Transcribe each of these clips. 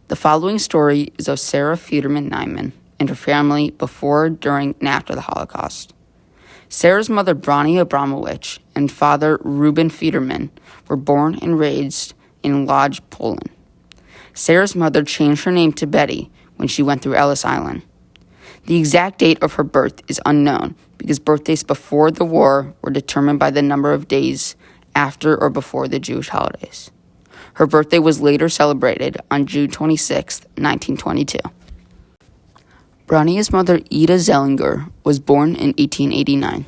The following story is of Sarah Federman Neiman and her family before, during, and after the Holocaust. Sarah's mother, Brania Abramowitz, and father, Reuben Federman, were born and raised in Lodz, Poland. Sarah's mother changed her name to Betty when she went through Ellis Island. The exact date of her birth is unknown because birthdays before the war were determined by the number of days after or before the Jewish holidays. Her birthday was later celebrated on June 26, 1922. Brania's mother, Ida Zellinger, was born in 1889.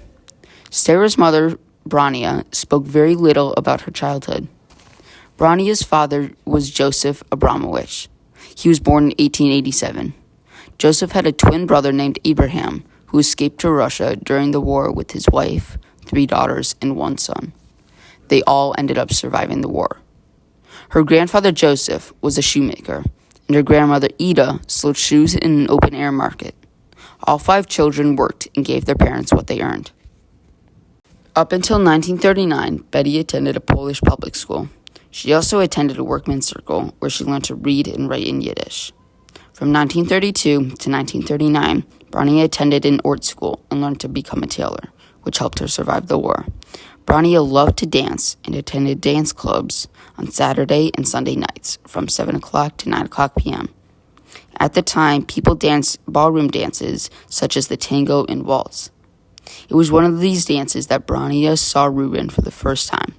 Sarah's mother, Brania, spoke very little about her childhood. Brania's father was Joseph Abramowitz. He was born in 1887. Joseph had a twin brother named Abraham, who escaped to Russia during the war with his wife, 3 daughters, and 1 son. They all ended up surviving the war. Her grandfather, Joseph, was a shoemaker, and her grandmother, Ida, sold shoes in an open-air market. All 5 children worked and gave their parents what they earned. Up until 1939, Betty attended a Polish public school. She also attended a workman's circle, where she learned to read and write in Yiddish. From 1932 to 1939, Brania attended an art school and learned to become a tailor, which helped her survive the war. Brania loved to dance and attended dance clubs on Saturday and Sunday nights from 7 o'clock to 9 o'clock p.m. At the time, people danced ballroom dances such as the tango and waltz. It was one of these dances that Brania saw Reuben for the first time.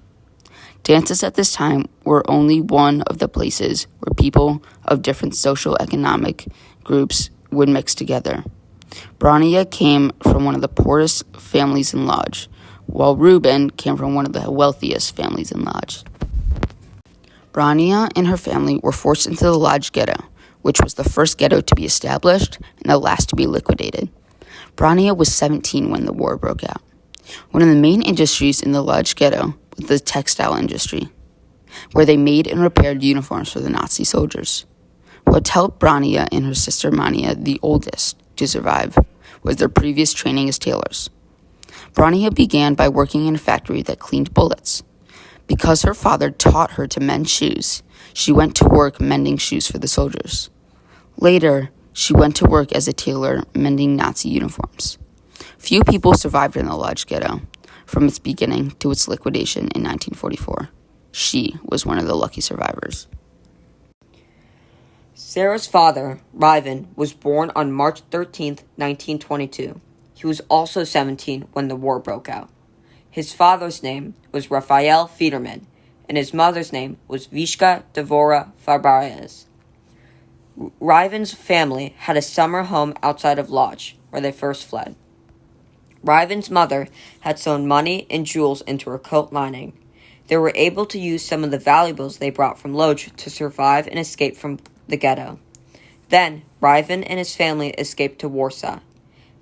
Dances at this time were only one of the places where people of different social-economic groups would mix together. Brania came from one of the poorest families in Lodz, while Reuben came from one of the wealthiest families in Lodz. Brania and her family were forced into the Lodz ghetto, which was the first ghetto to be established and the last to be liquidated. Brania was 17 when the war broke out. One of the main industries in the Lodz ghetto was the textile industry, where they made and repaired uniforms for the Nazi soldiers. What helped Brania and her sister Mania, the oldest, to survive was their previous training as tailors. Brania began by working in a factory that cleaned bullets. Because her father taught her to mend shoes, she went to work mending shoes for the soldiers. Later, she went to work as a tailor mending Nazi uniforms. Few people survived in the Lodz ghetto from its beginning to its liquidation in 1944. She was one of the lucky survivors. Sarah's father, Reuben, was born on March 13, 1922. He was also 17 when the war broke out. His father's name was Raphael Federman, and his mother's name was Vishka Devora Farbarez. Reuben's family had a summer home outside of Lodz, where they first fled. Reuben's mother had sewn money and jewels into her coat lining. They were able to use some of the valuables they brought from Lodz to survive and escape from the ghetto. Then, Reuben and his family escaped to Warsaw.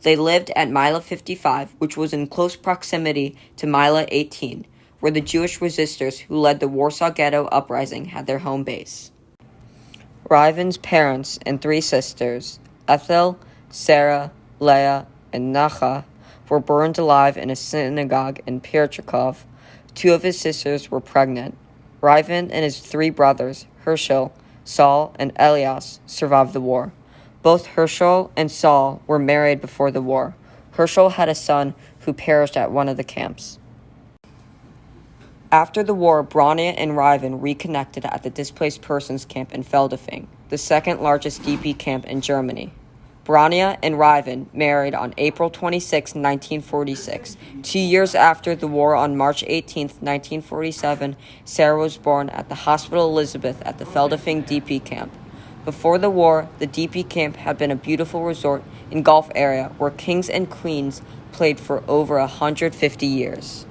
They lived at Mila 55, which was in close proximity to Mila 18, where the Jewish resistors who led the Warsaw Ghetto Uprising had their home base. Reuben's parents and 3 sisters, Ethel, Sarah, Leah, and Nacha, were burned alive in a synagogue in Pirchikov. 2 of his sisters were pregnant. Reuben and his 3 brothers, Herschel, Saul, and Elias, survived the war. Both Herschel and Saul were married before the war. Herschel had a son who perished at one of the camps. After the war, Brania and Reuben reconnected at the displaced persons camp in Feldafing, the second largest DP camp in Germany. Brania and Reuben married on April 26, 1946. 2 years after the war, on March 18, 1947, Sarah was born at the Hospital Elizabeth at the Feldafing DP camp. Before the war, the DP camp had been a beautiful resort and golf area where kings and queens played for over 150 years.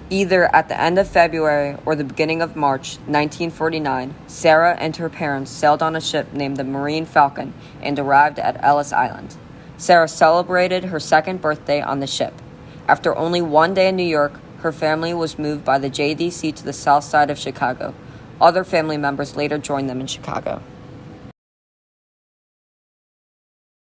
Either at the end of February or the beginning of March 1949, Sarah and her parents sailed on a ship named the Marine Falcon and arrived at Ellis Island. Sarah celebrated her 2nd birthday on the ship. After only 1 day in New York, her family was moved by the JDC to the south side of Chicago. Other family members later joined them in Chicago.